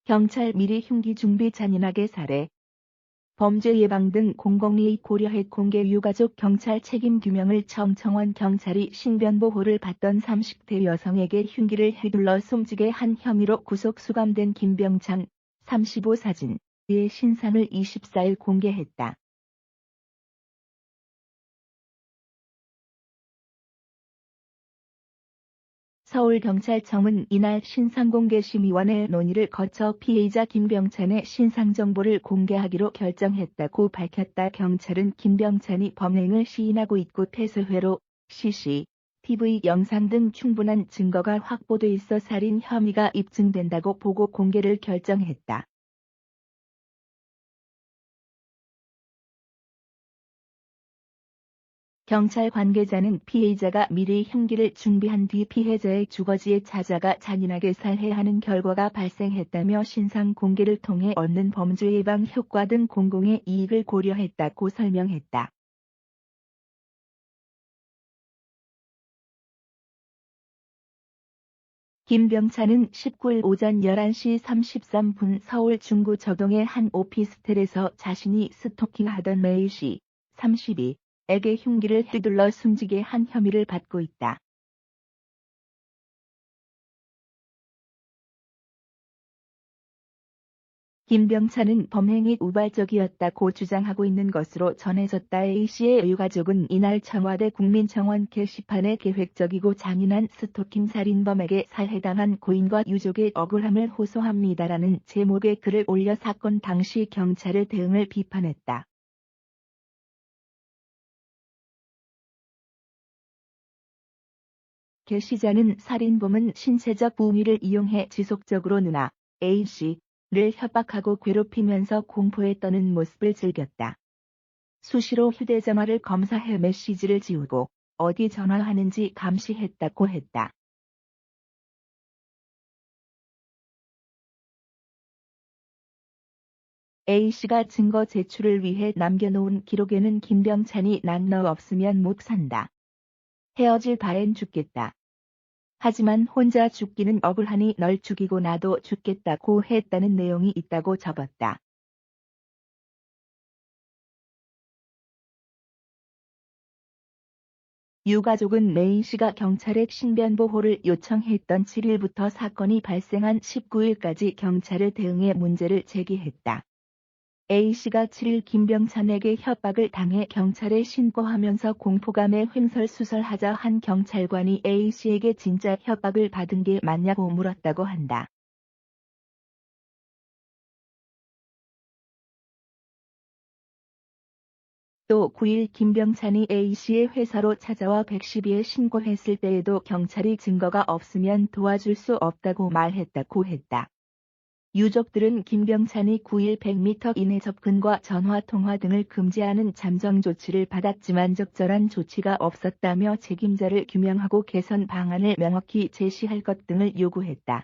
경찰 미리 흉기 준비 잔인하게 살해. 범죄 예방 등 공공리에 고려해 공개 유가족 경찰 책임 규명을 청청원 경찰이 신변보호를 받던 30대 여성에게 흉기를 휘둘러 숨지게 한 혐의로 구속 수감된 김병찬 35 사진의 신상을 24일 공개했다. 서울경찰청은 이날 신상공개심의원회 논의를 거쳐 피해자 김병찬의 신상정보를 공개하기로 결정했다고 밝혔다. 경찰은 김병찬이 범행을 시인하고 있고 폐쇄회로, CCTV 영상 등 충분한 증거가 확보돼 있어 살인 혐의가 입증된다고 보고 공개를 결정했다. 경찰 관계자는 피해자가 미리 흉기를 준비한 뒤 피해자의 주거지에 찾아가 잔인하게 살해하는 결과가 발생했다며 신상 공개를 통해 얻는 범죄 예방 효과 등 공공의 이익을 고려했다고 설명했다. 김병찬은 19일 오전 11시 33분 서울 중구 저동의 한 오피스텔에서 자신이 스토킹하던 A씨, 32, 에게 흉기를 휘둘러 숨지게 한 혐의를 받고 있다. 김병찬은 범행이 우발적이었다고 주장하고 있는 것으로 전해졌다. A씨의 유가족은 이날 청와대 국민청원 게시판에 계획적이고 잔인한 스토킹 살인범에게 살해당한 고인과 유족의 억울함을 호소합니다라는 제목의 글을 올려 사건 당시 경찰의 대응을 비판했다. 게시자는 살인범은 신체적 부위를 이용해 지속적으로 누나 A씨를 협박하고 괴롭히면서 공포에 떠는 모습을 즐겼다. 수시로 휴대전화를 검사해 메시지를 지우고 어디 전화하는지 감시했다고 했다. A씨가 증거 제출을 위해 남겨놓은 기록에는 김병찬이 난 너 없으면 못 산다. 헤어질 바엔 죽겠다. 하지만 혼자 죽기는 억울하니 널 죽이고 나도 죽겠다고 했다는 내용이 있다고 적었다. 유가족은 A씨가 경찰에 신변보호를 요청했던 7일부터 사건이 발생한 19일까지 경찰의 대응에 문제를 제기했다. A씨가 7일 김병찬에게 협박을 당해 경찰에 신고하면서 공포감에 횡설수설하자 한 경찰관이 A씨에게 진짜 협박을 받은 게 맞냐고 물었다고 한다. 또 9일 김병찬이 A씨의 회사로 찾아와 112에 신고했을 때에도 경찰이 증거가 없으면 도와줄 수 없다고 말했다고 했다. 유족들은 김병찬이 9일 100m 이내 접근과 전화통화 등을 금지하는 잠정 조치를 받았지만 적절한 조치가 없었다며 책임자를 규명하고 개선 방안을 명확히 제시할 것 등을 요구했다.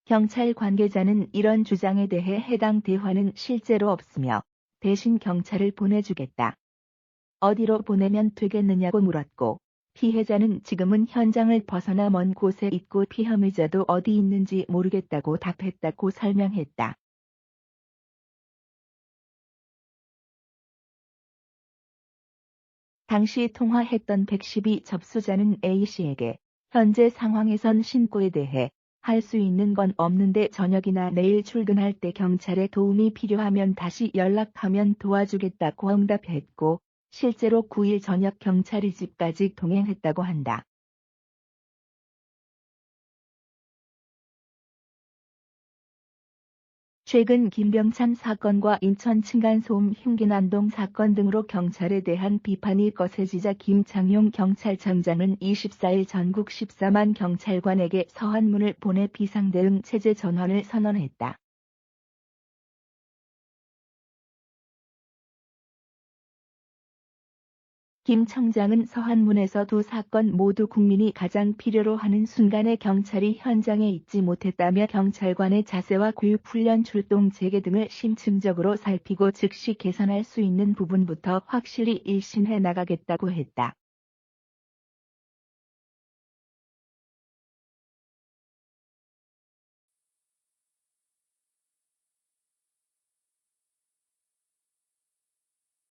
경찰 관계자는 이런 주장에 대해 해당 대화는 실제로 없으며 대신 경찰을 보내주겠다. 어디로 보내면 되겠느냐고 물었고 피해자는 지금은 현장을 벗어나 먼 곳에 있고 피혐의자도 어디 있는지 모르겠다고 답했다고 설명했다. 당시 통화했던 112 접수자는 A씨에게 현재 상황에선 신고에 대해 할 수 있는 건 없는데 저녁이나 내일 출근할 때 경찰에 도움이 필요하면 다시 연락하면 도와주겠다고 응답했고 실제로 9일 저녁 경찰이 집까지 동행했다고 한다. 최근 김병찬 사건과 인천 층간소음 흉기난동 사건 등으로 경찰에 대한 비판이 거세지자 김창룡 경찰청장은 24일 전국 14만 경찰관에게 서한문을 보내 비상대응 체제 전환을 선언했다. 김 청장은 서한문에서 두 사건 모두 국민이 가장 필요로 하는 순간에 경찰이 현장에 있지 못했다며 경찰관의 자세와 교육훈련 출동 재개 등을 심층적으로 살피고 즉시 개선할 수 있는 부분부터 확실히 일신해 나가겠다고 했다.